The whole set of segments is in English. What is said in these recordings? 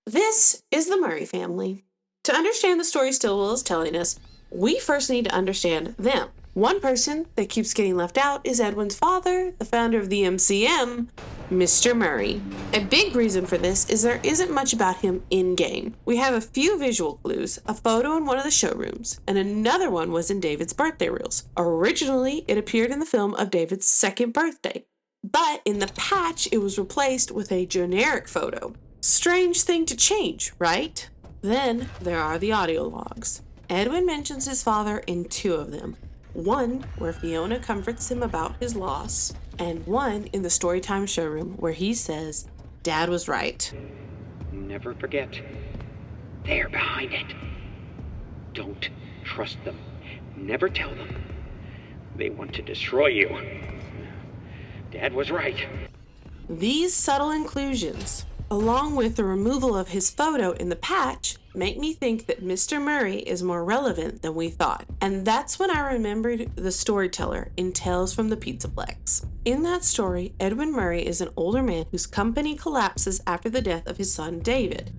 This is the Murray family. To understand the story Stillwell is telling us, we first need to understand them. One person that keeps getting left out is Edwin's father, the founder of the MCM, Mr. Murray. A big reason for this is there isn't much about him in-game. We have a few visual clues, a photo in one of the showrooms, and another one was in David's birthday reels. Originally, it appeared in the film of David's second birthday, but in the patch, it was replaced with a generic photo. Strange thing to change, right? Then there are the audio logs. Edwin mentions his father in two of them. One where Fiona comforts him about his loss, and one in the Storytime showroom where he says, "Dad was right." Never forget, they're behind it. Don't trust them. Never tell them. They want to destroy you. Dad was right. These subtle inclusions, along with the removal of his photo in the patch, make me think that Mr. Murray is more relevant than we thought. And that's when I remembered the storyteller in Tales from the Pizzaplex. In that story, Edwin Murray is an older man whose company collapses after the death of his son David.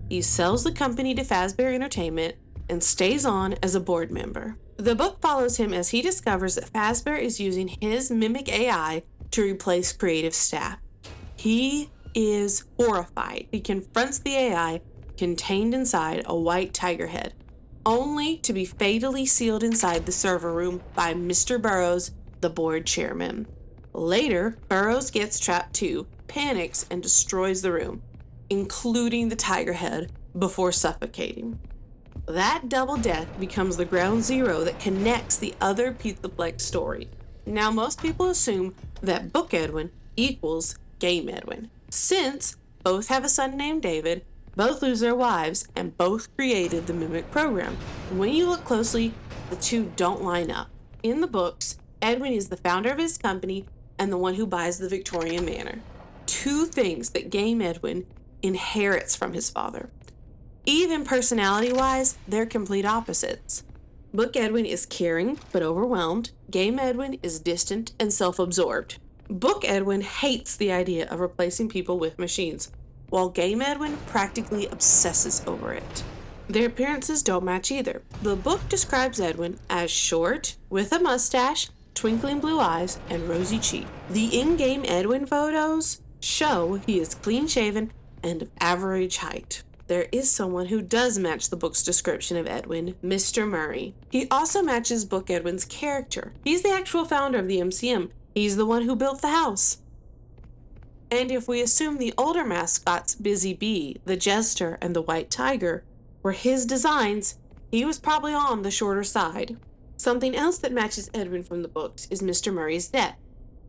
He sells the company to Fazbear Entertainment and stays on as a board member. The book follows him as he discovers that Fazbear is using his mimic AI to replace creative staff. He is horrified. He confronts the AI contained inside a white tiger head, only to be fatally sealed inside the server room by Mr. Burroughs, the board chairman. Later, Burroughs gets trapped too, panics, and destroys the room, including the tiger head, before suffocating. That double death becomes the ground zero that connects the other Pizzaplex story. Now, most people assume that Book Edwin equals Game Edwin, since both have a son named David, both lose their wives, and both created the Mimic program. When you look closely, the two don't line up. In the books, Edwin is the founder of his company and the one who buys the Victorian manor. Two things that Game Edwin inherits from his father. Even personality-wise, they're complete opposites. Book Edwin is caring but overwhelmed. Game Edwin is distant and self-absorbed. Book Edwin hates the idea of replacing people with machines, while Game Edwin practically obsesses over it. Their appearances don't match either. The book describes Edwin as short, with a mustache, twinkling blue eyes, and rosy cheeks. The in-game Edwin photos show he is clean-shaven and of average height. There is someone who does match the book's description of Edwin, Mr. Murray. He also matches Book Edwin's character. He's the actual founder of the MCM. He's the one who built the house. And if we assume the older mascots, Busy Bee, the Jester, and the White Tiger, were his designs, he was probably on the shorter side. Something else that matches Edwin from the books is Mr. Murray's death.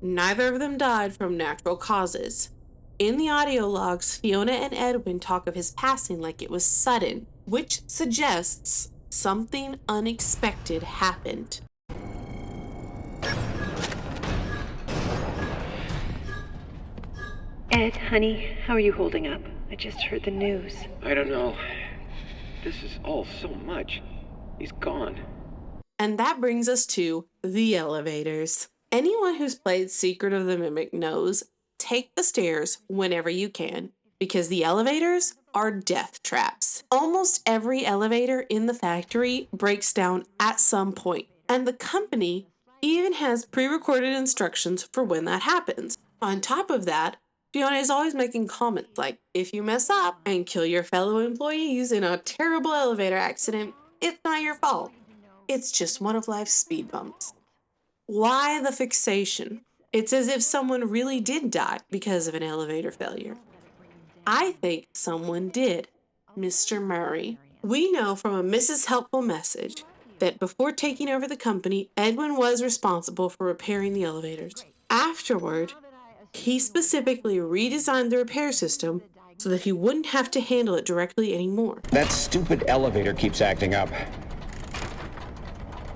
Neither of them died from natural causes. In the audio logs, Fiona and Edwin talk of his passing like it was sudden, which suggests something unexpected happened. Ed, honey, how are you holding up? I just heard the news. I don't know. This is all so much. He's gone. And that brings us to the elevators. Anyone who's played Secret of the Mimic knows, take the stairs whenever you can, because the elevators are death traps. Almost every elevator in the factory breaks down at some point, and the company even has pre-recorded instructions for when that happens. On top of that, Fiona is always making comments like, if you mess up and kill your fellow employees in a terrible elevator accident, it's not your fault. It's just one of life's speed bumps. Why the fixation? It's as if someone really did die because of an elevator failure. I think someone did. Mr. Murray. We know from a Mrs. Helpful message that before taking over the company, Edwin was responsible for repairing the elevators. Afterward, he specifically redesigned the repair system so that he wouldn't have to handle it directly anymore. That stupid elevator keeps acting up.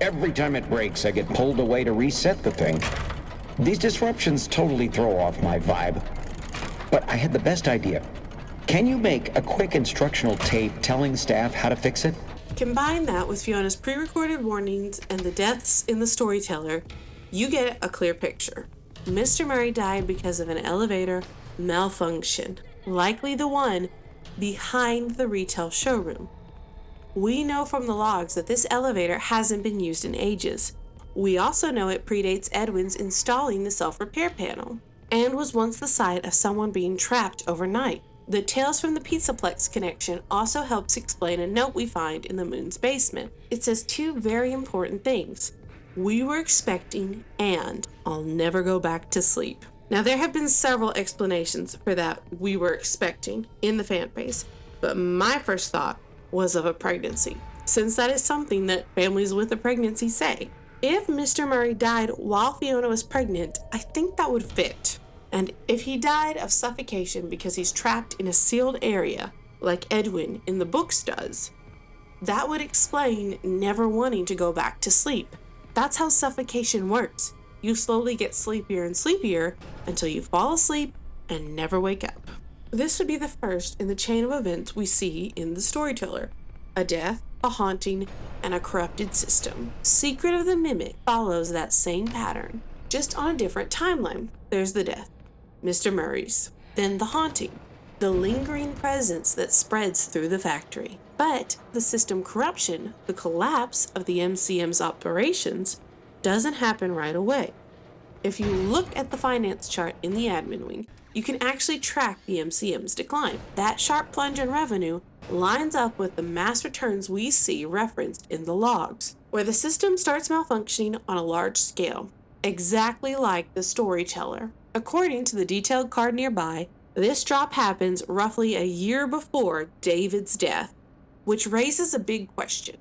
Every time it breaks, I get pulled away to reset the thing. These disruptions totally throw off my vibe. But I had the best idea. Can you make a quick instructional tape telling staff how to fix it? Combine that with Fiona's pre-recorded warnings and the deaths in the storyteller, you get a clear picture. Mr. Murray died because of an elevator malfunction, likely the one behind the retail showroom. We know from the logs that this elevator hasn't been used in ages. We also know it predates Edwin's installing the self-repair panel, and was once the site of someone being trapped overnight. The Tales from the Pizzaplex connection also helps explain a note we find in the moon's basement. It says two very important things. We were expecting, and I'll never go back to sleep. Now, there have been several explanations for that "we were expecting" in the fan base, but my first thought was of a pregnancy, since that is something that families with a pregnancy say. If Mr. Murray died while Fiona was pregnant, I think that would fit. And if he died of suffocation because he's trapped in a sealed area, like Edwin in the books does, that would explain never wanting to go back to sleep. That's how suffocation works. You slowly get sleepier and sleepier until you fall asleep and never wake up. This would be the first in the chain of events we see in the storyteller: a death, a haunting, and a corrupted system. Secret of the Mimic follows that same pattern, just on a different timeline. There's the death, Mr. Murray's. Then the haunting, the lingering presence that spreads through the factory. But the system corruption, the collapse of the MCM's operations, doesn't happen right away. If you look at the finance chart in the admin wing, you can actually track the MCM's decline. That sharp plunge in revenue lines up with the mass returns we see referenced in the logs, where the system starts malfunctioning on a large scale, exactly like the storyteller. According to the detailed card nearby, this drop happens roughly a year before David's death, which raises a big question.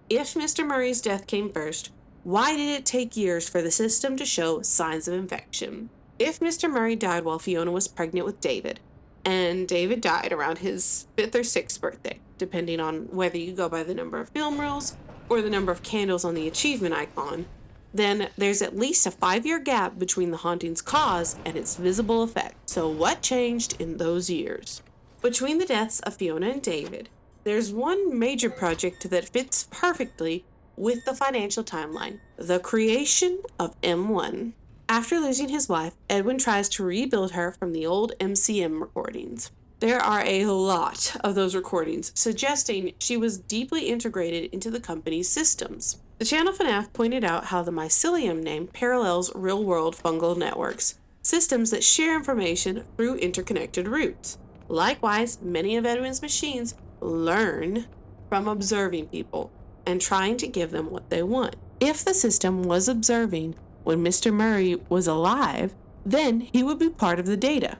If Mr. Murray's death came first, why did it take years for the system to show signs of infection? If Mr. Murray died while Fiona was pregnant with David, and David died around his 5th or 6th birthday, depending on whether you go by the number of film reels or the number of candles on the achievement icon, then there's at least a 5-year gap between the haunting's cause and its visible effect. So what changed in those years? Between the deaths of Fiona and David, there's one major project that fits perfectly with the financial timeline: the creation of M1. After losing his wife, Edwin tries to rebuild her from the old MCM recordings. There are a lot of those recordings, suggesting she was deeply integrated into the company's systems. The channel FNAF pointed out how the mycelium name parallels real-world fungal networks, systems that share information through interconnected roots. Likewise, many of Edwin's machines learn from observing people and trying to give them what they want. If the system was observing when Mr. Murray was alive, then he would be part of the data.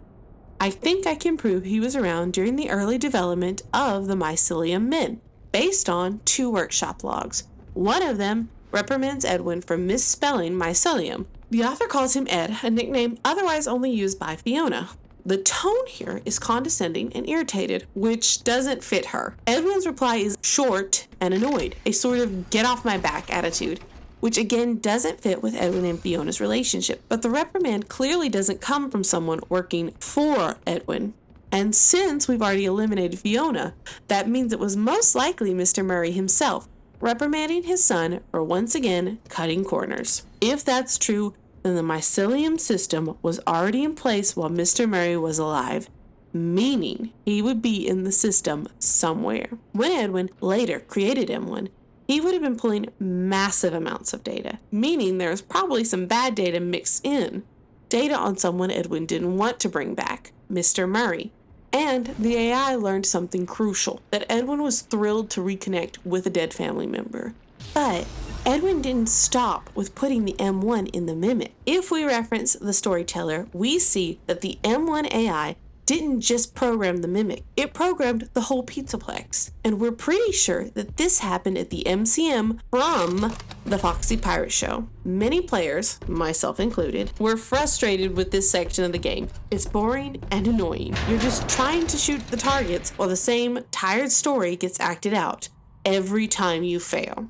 I think I can prove he was around during the early development of the mycelium men, based on 2 workshop logs. One of them reprimands Edwin for misspelling mycelium. The author calls him Ed, a nickname otherwise only used by Fiona. The tone here is condescending and irritated, which doesn't fit her. Edwin's reply is short and annoyed, a sort of get off my back attitude, which again doesn't fit with Edwin and Fiona's relationship. But the reprimand clearly doesn't come from someone working for Edwin. And since we've already eliminated Fiona, that means it was most likely Mr. Murray himself, reprimanding his son for once again cutting corners. If that's true, then the mycelium system was already in place while Mr. Murray was alive, meaning he would be in the system somewhere. When Edwin later created M1, he would have been pulling massive amounts of data, meaning there's probably some bad data mixed in. Data on someone Edwin didn't want to bring back, Mr. Murray. And the AI learned something crucial, that Edwin was thrilled to reconnect with a dead family member. But Edwin didn't stop with putting the M1 in the Mimic. If we reference the storyteller, we see that the M1 AI didn't just program the Mimic, it programmed the whole Pizzaplex. And we're pretty sure that this happened at the MCM from the Foxy Pirate Show. Many players, myself included, were frustrated with this section of the game. It's boring and annoying. You're just trying to shoot the targets while the same tired story gets acted out every time you fail.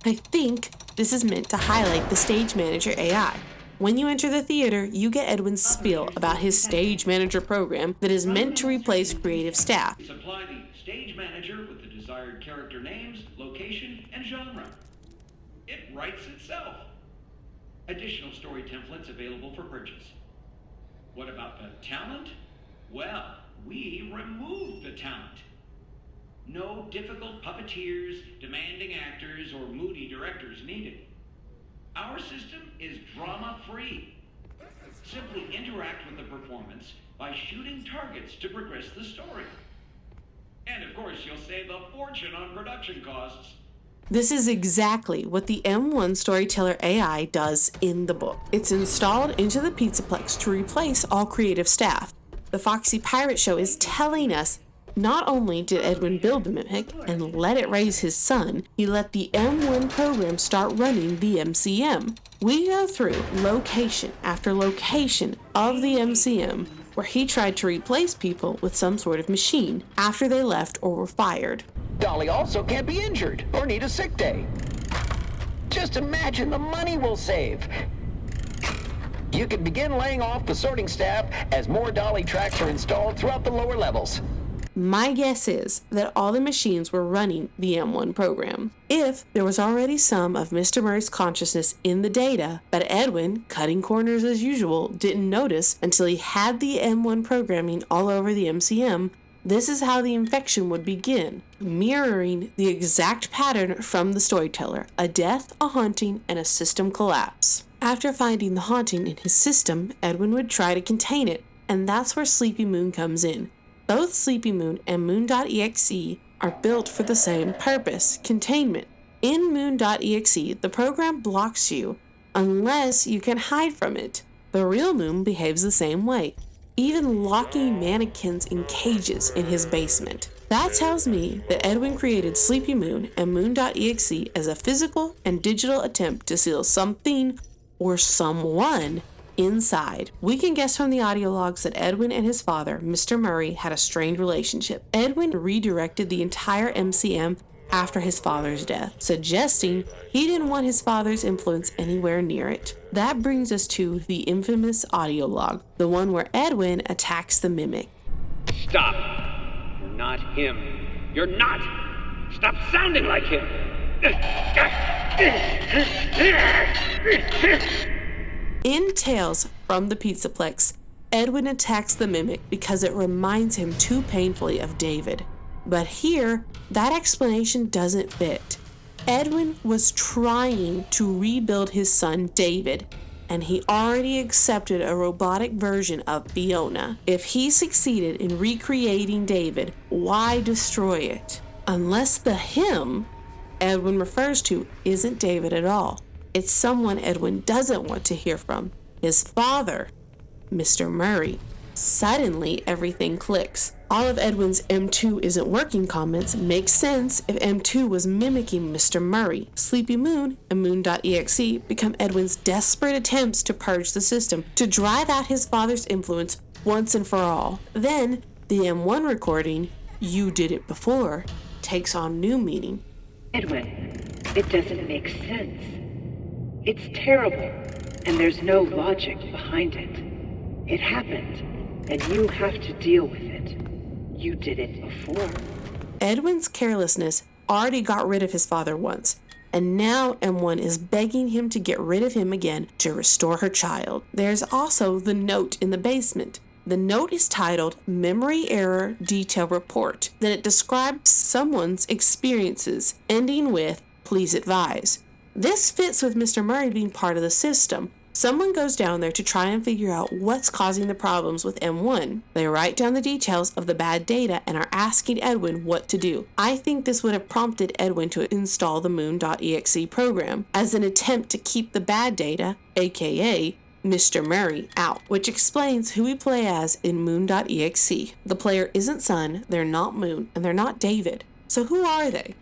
I think this is meant to highlight the Stage Manager AI. When you enter the theater, you get Edwin's spiel about his Stage Manager program that is meant to replace creative staff. Supply the Stage Manager with the desired character names, location, and genre. It writes itself. Additional story templates available for purchase. What about the talent? Well, we removed the talent. No difficult puppeteers, demanding actors, or moody directors needed. Our system is drama-free. Simply interact with the performance by shooting targets to progress the story. And of course, you'll save a fortune on production costs. This is exactly what the M1 Storyteller AI does in the book. It's installed into the Pizzaplex to replace all creative staff. The Foxy Pirate Show is telling us not only did Edwin build the Mimic and let it raise his son, he let the M1 program start running the MCM. We go through location after location of the MCM where he tried to replace people with some sort of machine after they left or were fired. Dolly also can't be injured or need a sick day. Just imagine the money we'll save. You can begin laying off the sorting staff as more Dolly tracks are installed throughout the lower levels. My guess is that all the machines were running the M1 program. If there was already some of Mr. Murray's consciousness in the data, but Edwin, cutting corners as usual, didn't notice until he had the M1 programming all over the MCM, this is how the infection would begin, mirroring the exact pattern from the Storyteller: a death, a haunting, and a system collapse. After finding the haunting in his system, Edwin would try to contain it, and that's where Sleepy Moon comes in. Both Sleepy Moon and Moon.exe are built for the same purpose: containment. In Moon.exe, the program blocks you unless you can hide from it. The real Moon behaves the same way, even locking mannequins in cages in his basement. That tells me that Edwin created Sleepy Moon and Moon.exe as a physical and digital attempt to seal something or someone inside. We can guess from the audio logs that Edwin and his father, Mr. Murray, had a strained relationship. Edwin redirected the entire MCM after his father's death, suggesting he didn't want his father's influence anywhere near it. That brings us to the infamous audio log, the one where Edwin attacks the Mimic. Stop. You're not him. You're not. Stop sounding like him. In Tales from the Pizzaplex, Edwin attacks the Mimic because it reminds him too painfully of David. But here, that explanation doesn't fit. Edwin was trying to rebuild his son David, and he already accepted a robotic version of Fiona. If he succeeded in recreating David, why destroy it? Unless the him Edwin refers to isn't David at all. It's someone Edwin doesn't want to hear from: his father, Mr. Murray. Suddenly, everything clicks. All of Edwin's M2 isn't working comments make sense if M2 was mimicking Mr. Murray. Sleepy Moon and Moon.exe become Edwin's desperate attempts to purge the system, to drive out his father's influence once and for all. Then, the M1 recording, "You Did It Before," takes on new meaning. Edwin, it doesn't make sense. It's terrible, and there's no logic behind it. It happened, and you have to deal with it. You did it before. Edwin's carelessness already got rid of his father once, and now M1 is begging him to get rid of him again to restore her child. There's also the note in the basement. The note is titled Memory Error Detail Report. Then it describes someone's experiences, ending with, "Please advise." This fits with Mr. Murray being part of the system. Someone goes down there to try and figure out what's causing the problems with M1. They write down the details of the bad data and are asking Edwin what to do. I think this would have prompted Edwin to install the Moon.exe program as an attempt to keep the bad data, aka Mr. Murray, out, which explains who we play as in Moon.exe. The player isn't Sun, they're not Moon, and they're not David. So who are they?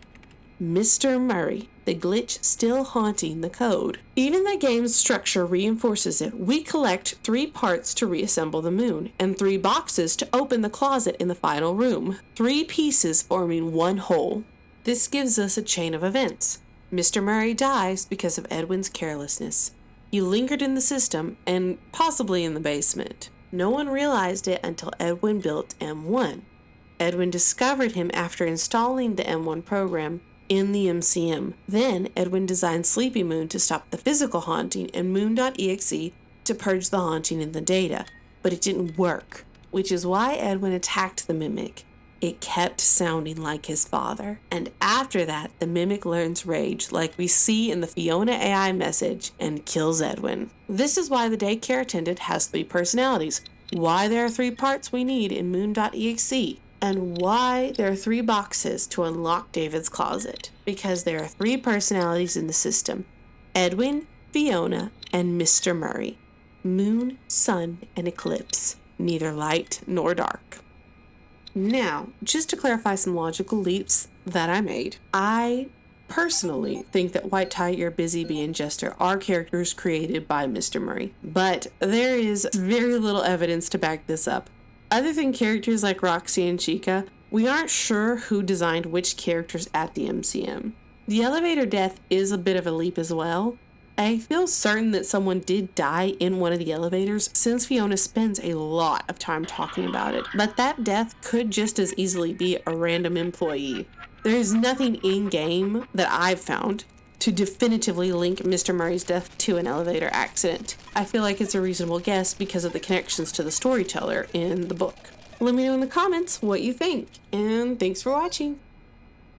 Mr. Murray, the glitch still haunting the code. Even the game's structure reinforces it. We collect 3 parts to reassemble the moon, and 3 boxes to open the closet in the final room. 3 pieces forming one whole. This gives us a chain of events. Mr. Murray dies because of Edwin's carelessness. He lingered in the system, and possibly in the basement. No one realized it until Edwin built M1. Edwin discovered him after installing the M1 program in the MCM. Then Edwin designed Sleepy Moon to stop the physical haunting and Moon.exe to purge the haunting in the data, but it didn't work. which is why Edwin attacked the mimic. It kept sounding like his father. And after that, the mimic learns rage, like we see in the Fiona AI message, and kills Edwin. This is why the daycare attendant has 3 personalities, why there are 3 parts we need in moon.exe, and why there are 3 boxes to unlock David's closet. Because there are 3 personalities in the system: Edwin, Fiona, and Mr. Murray. Moon, sun, and eclipse. Neither light nor dark. Now, just to clarify some logical leaps that I made, I personally think that White Tiger, Busy Bee, and Jester are characters created by Mr. Murray, but there is very little evidence to back this up. Other than characters like Roxy and Chica, we aren't sure who designed which characters at the MCM. The elevator death is a bit of a leap as well. I feel certain that someone did die in one of the elevators since Fiona spends a lot of time talking about it, but that death could just as easily be a random employee. There is nothing in-game that I've found to definitively link Mr. Murray's death to an elevator accident. I feel like it's a reasonable guess because of the connections to the storyteller in the book. Let me know in the comments what you think, and thanks for watching.